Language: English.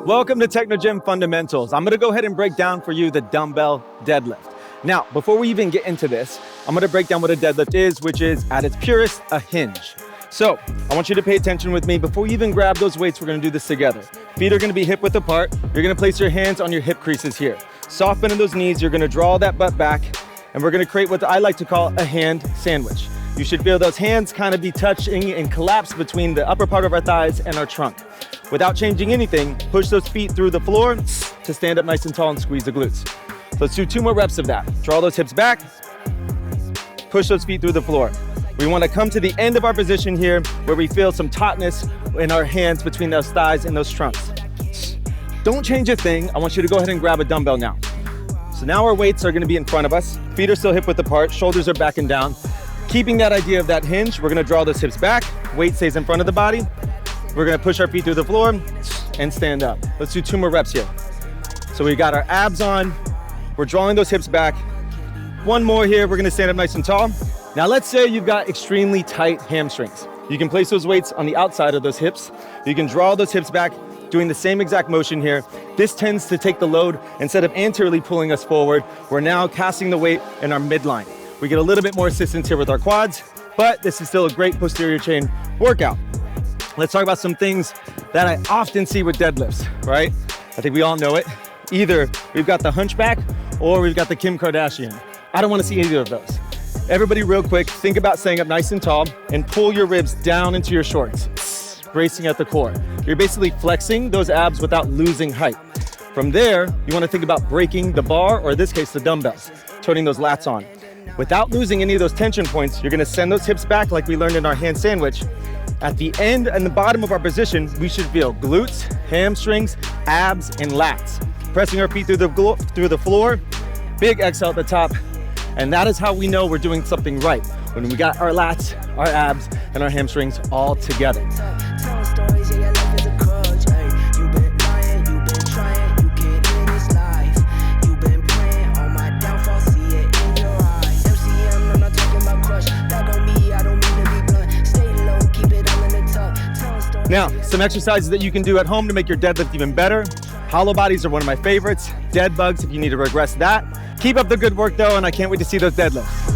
Welcome to Technogym Fundamentals. I'm gonna go ahead and break down for you the dumbbell deadlift. Now, before we even get into this, I'm gonna break down what a deadlift is, which is at its purest, a hinge. So I want you to pay attention with me. Before you even grab those weights, we're gonna do this together. Feet are gonna be hip width apart. You're gonna place your hands on your hip creases here. Soft bend in those knees. You're gonna draw that butt back, and we're gonna create what I like to call a hand sandwich. You should feel those hands kind of be touching and collapse between the upper part of our thighs and our trunk. Without changing anything, push those feet through the floor to stand up nice and tall and squeeze the glutes. So let's do 2 more reps of that. Draw those hips back, push those feet through the floor. We want to come to the end of our position here where we feel some tautness in our hands between those thighs and those trunks. Don't change a thing. I want you to go ahead and grab a dumbbell now. So now our weights are going to be in front of us. Feet are still hip width apart, shoulders are back and down. Keeping that idea of that hinge, we're gonna draw those hips back, weight stays in front of the body. We're gonna push our feet through the floor and stand up. Let's do 2 more reps here. So we got our abs on, we're drawing those hips back. 1 more here, we're gonna stand up nice and tall. Now let's say you've got extremely tight hamstrings. You can place those weights on the outside of those hips. You can draw those hips back, doing the same exact motion here. This tends to take the load. Instead of anteriorly pulling us forward, we're now casting the weight in our midline. We get a little bit more assistance here with our quads, but this is still a great posterior chain workout. Let's talk about some things that I often see with deadlifts, right? I think we all know it. Either we've got the hunchback or we've got the Kim Kardashian. I don't want to see either of those. Everybody real quick, think about staying up nice and tall and pull your ribs down into your shorts, bracing at the core. You're basically flexing those abs without losing height. From there, you want to think about breaking the bar, or in this case, the dumbbells, turning those lats on. Without losing any of those tension points, you're gonna send those hips back like we learned in our hand sandwich. At the end and the bottom of our position, we should feel glutes, hamstrings, abs, and lats. Pressing our feet through the floor, big exhale at the top, and that is how we know we're doing something right, when we got our lats, our abs, and our hamstrings all together. Now, some exercises that you can do at home to make your deadlift even better. Hollow bodies are one of my favorites. Dead bugs if you need to regress that. Keep up the good work though, and I can't wait to see those deadlifts.